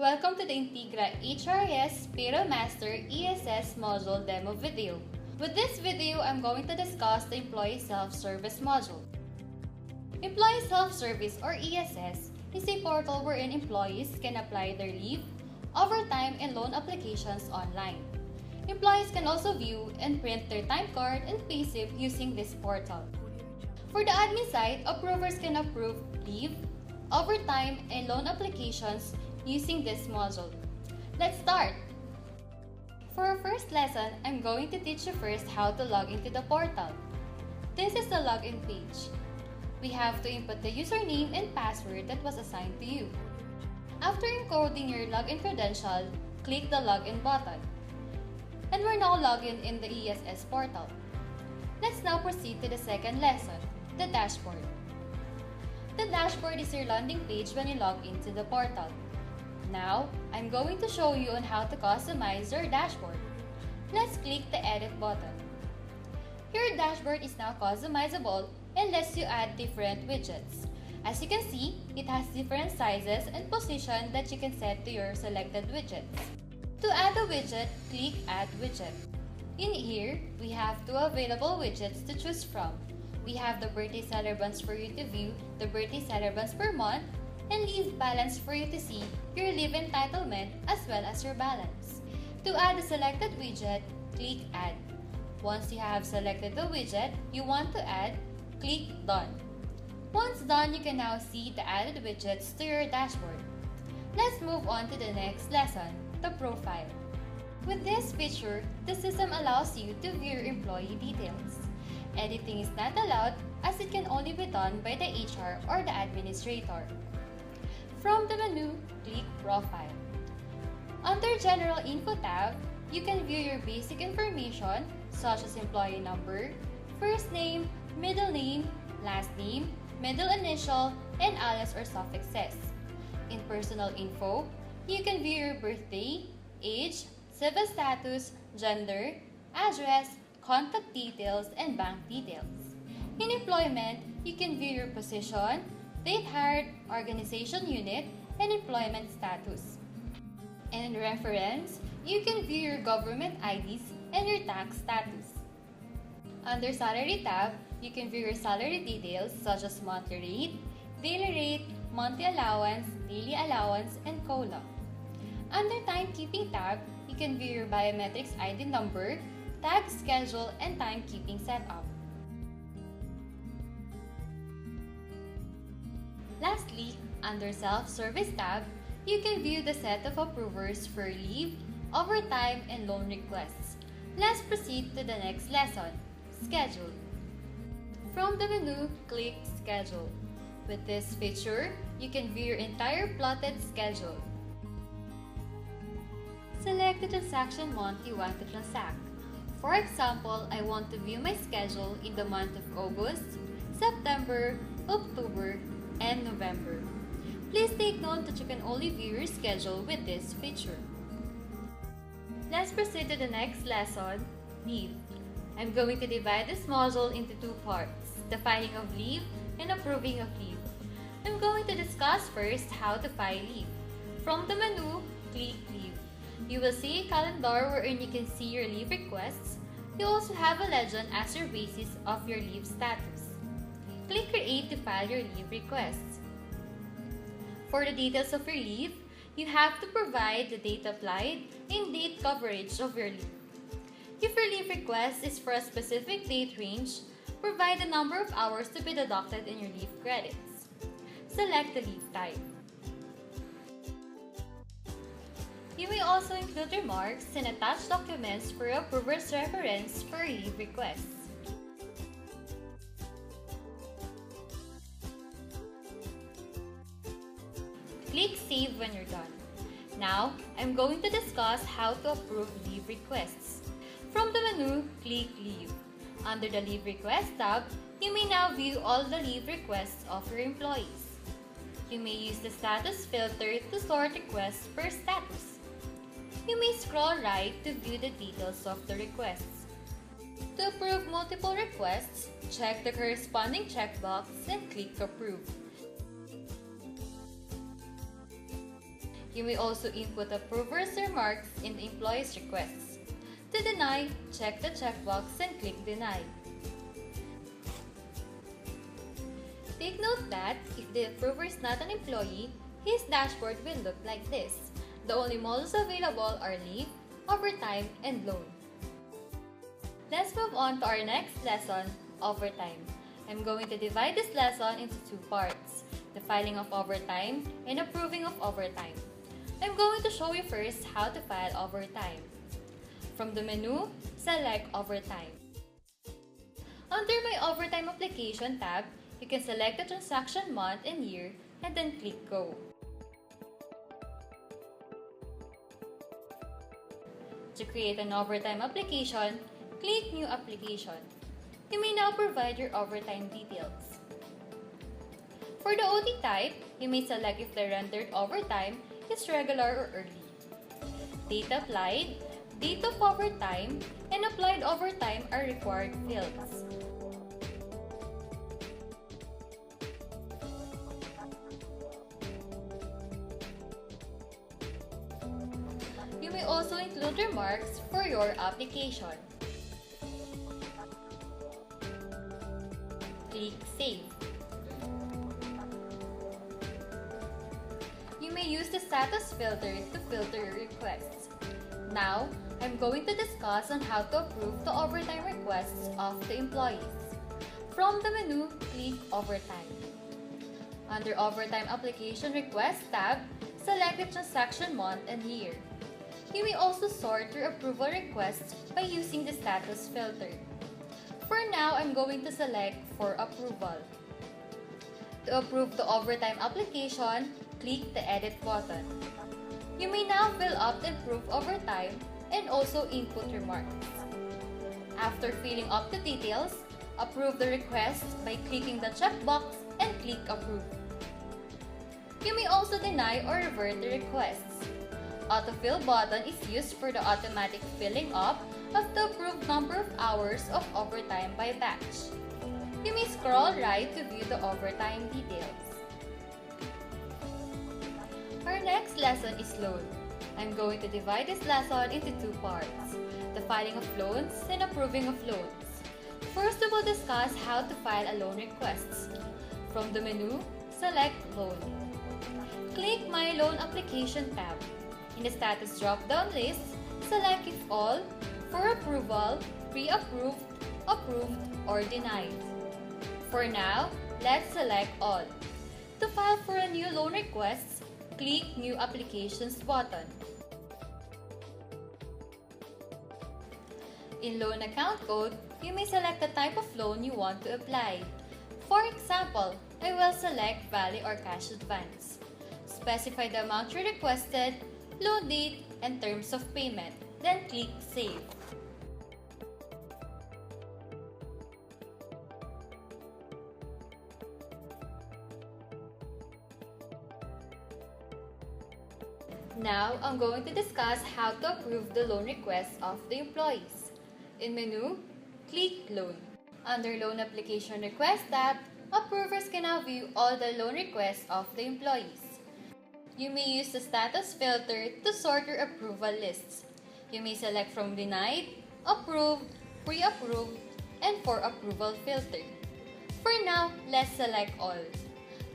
Welcome to the Integra HRIS Payroll Master ESS module demo video. With this video, I'm going to discuss the Employee Self-Service module. Employee Self-Service or ESS is a portal wherein employees can apply their leave, overtime, and loan applications online. Employees can also view and print their time card and payslip using this portal. For the admin side, approvers can approve leave, overtime, and loan applications using this module. Let's start! For our first lesson, I'm going to teach you first how to log into the portal. This is the login page. We have to input the username and password that was assigned to you. After encoding your login credential, click the login button. And we're now logged in the ESS portal. Let's now proceed to the second lesson, the dashboard. The dashboard is your landing page when you log into the portal. Now, I'm going to show you on how to customize your dashboard. Let's click the edit button. Your dashboard is now customizable and lets you add different widgets. As you can see, it has different sizes and position that you can set to your selected widgets. To add a widget, click Add Widget. In here, we have two available widgets to choose from. We have the birthday celebrants for you to view the birthday celebrants per month, and leave balance for you to see your leave entitlement as well as your balance. To add a selected widget, click Add. Once you have selected the widget you want to add, click Done. Once done, you can now see the added widgets to your dashboard. Let's move on to the next lesson, the profile. With this feature, the system allows you to view your employee details. Editing is not allowed as it can only be done by the HR or the administrator. From the menu, click Profile. Under General Info tab, you can view your basic information such as employee number, first name, middle name, last name, middle initial, and alias or suffixes. In Personal Info, you can view your birthday, age, civil status, gender, address, contact details, and bank details. In Employment, you can view your position, date hired, organization unit, and employment status. And in Reference, you can view your government IDs and your tax status. Under Salary tab, you can view your salary details such as monthly rate, daily rate, monthly allowance, daily allowance, and COLA. Under Timekeeping tab, you can view your biometrics ID number, tag schedule, and timekeeping setup. Lastly, under Self-Service tab, you can view the set of approvers for leave, overtime, and loan requests. Let's proceed to the next lesson, Schedule. From the menu, click Schedule. With this feature, you can view your entire plotted schedule. Select the transaction month you want to transact. For example, I want to view my schedule in the month of August, September, October, and November. Please take note that you can only view your schedule with this feature. Let's proceed to the next lesson, Leave. I'm going to divide this module into two parts, the filing of leave and approving of leave. I'm going to discuss first how to file leave. From the menu, click Leave. You will see a calendar wherein you can see your leave requests. You also have a legend as your basis of your leave status. Click Create to file your leave requests. For the details of your leave, you have to provide the date applied and date coverage of your leave. If your leave request is for a specific date range, provide the number of hours to be deducted in your leave credits. Select the leave type. You may also include remarks and attach documents for your approver's reference for leave requests. Click Save when you're done. Now, I'm going to discuss how to approve leave requests. From the menu, click Leave. Under the Leave Request tab, you may now view all the leave requests of your employees. You may use the status filter to sort requests per status. You may scroll right to view the details of the requests. To approve multiple requests, check the corresponding checkbox and click Approve. You may also input approver's remarks in the employee's requests. To deny, check the checkbox and click Deny. Take note that if the approver is not an employee, his dashboard will look like this. The only modules available are leave, overtime, and loan. Let's move on to our next lesson, overtime. I'm going to divide this lesson into two parts, the filing of overtime and approving of overtime. I'm going to show you first how to file overtime. From the menu, select Overtime. Under My Overtime Application tab, you can select the transaction month and year and then click Go. To create an overtime application, click New Application. You may now provide your overtime details. For the OT type, you may select if the rendered overtime is regular or early. Date applied, date of overtime, and applied overtime are required fields. You may also include remarks for your application. Click Save. You may use the status filter to filter your requests. Now, I'm going to discuss on how to approve the overtime requests of the employees. From the menu, click Overtime. Under Overtime Application Request tab, select the transaction month and year. You may also sort your approval requests by using the status filter. For now, I'm going to select for approval. To approve the overtime application, click the Edit button. You may now fill up the approved overtime and also input remarks. After filling up the details, approve the request by clicking the checkbox and click Approve. You may also deny or revert the requests. Autofill button is used for the automatic filling up of the approved number of hours of overtime by batch. You may scroll right to view the overtime details. Our next lesson is loan. I'm going to divide this lesson into two parts, the filing of loans and approving of loans. First, we will discuss how to file a loan request. From the menu, select Loan. Click My Loan Application tab. In the status drop-down list, select If All, For Approval, Pre-Approved, Approved, or Denied. For now, let's select All. To file for a new loan request, click New Applications button. In Loan Account Code, you may select the type of loan you want to apply. For example, I will select Valley or Cash Advance. Specify the amount you requested, loan date, and terms of payment, then click Save. Now, I'm going to discuss how to approve the loan requests of the employees. In menu, click Loan. Under Loan Application Request tab, approvers can now view all the loan requests of the employees. You may use the status filter to sort your approval lists. You may select from Denied, Approved, Pre-Approved, and For Approval filter. For now, let's select All.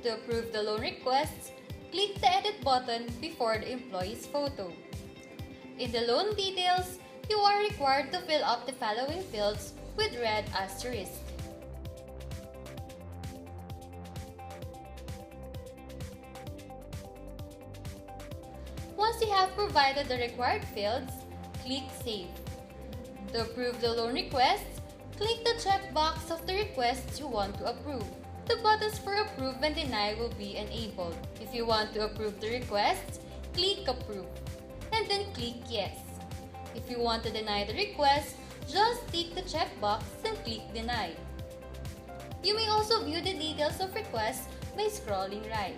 To approve the loan requests, click the Edit button before the employee's photo. In the loan details, you are required to fill up the following fields with red asterisk. Once you have provided the required fields, click Save. To approve the loan request, click the checkbox of the requests you want to approve. The buttons for Approve and Deny will be enabled. If you want to approve the request, click Approve, and then click Yes. If you want to deny the request, just tick the checkbox and click Deny. You may also view the details of requests by scrolling right.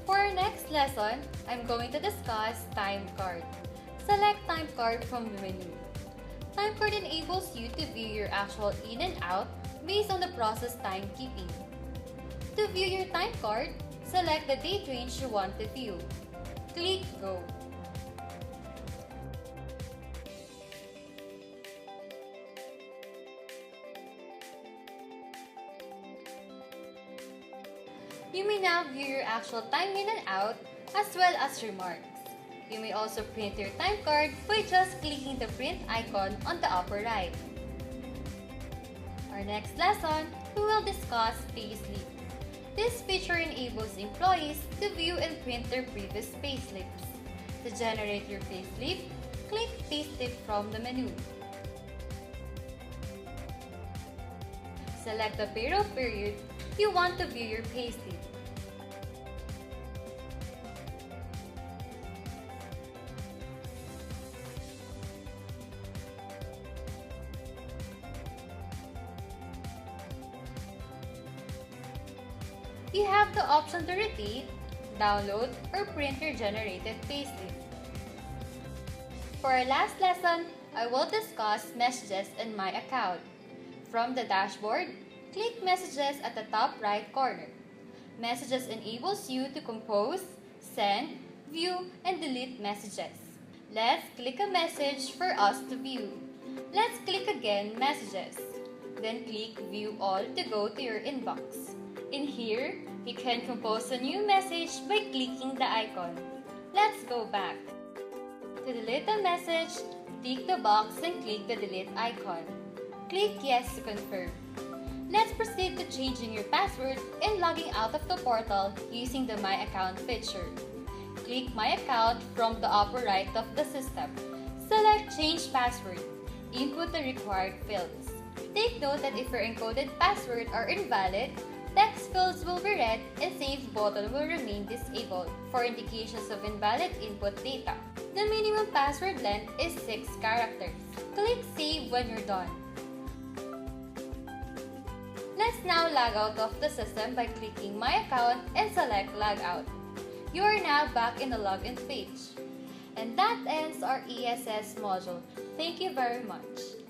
For our next lesson, I'm going to discuss Time Card. Select Time Card from the menu. Time Card enables you to view your actual in and out based on the process timekeeping. To view your time card, select the date range you want to view. Click Go. You may now view your actual time in and out as well as remarks. You may also print your time card by just clicking the print icon on the upper right. Our next lesson, we will discuss payslip. This feature enables employees to view and print their previous payslips. To generate your payslip, click Payslip from the menu. Select the payroll period you want to view your payslip. You have the option to rotate, download, or print your generated payslip. For our last lesson, I will discuss messages in my account. From the dashboard, click Messages at the top right corner. Messages enables you to compose, send, view, and delete messages. Let's click a message for us to view. Let's click again Messages. Then click View All to go to your inbox. In here, you can compose a new message by clicking the icon. Let's go back. To delete a message, tick the box and click the delete icon. Click Yes to confirm. Let's proceed to changing your password and logging out of the portal using the My Account feature. Click My Account from the upper right of the system. Select Change Password. Input the required fields. Take note that if your encoded password are invalid, text fields will be red and Save button will remain disabled for indications of invalid input data. The minimum password length is 6 characters. Click Save when you're done. Let's now log out of the system by clicking My Account and select Log Out. You are now back in the login page. And that ends our ESS module. Thank you very much.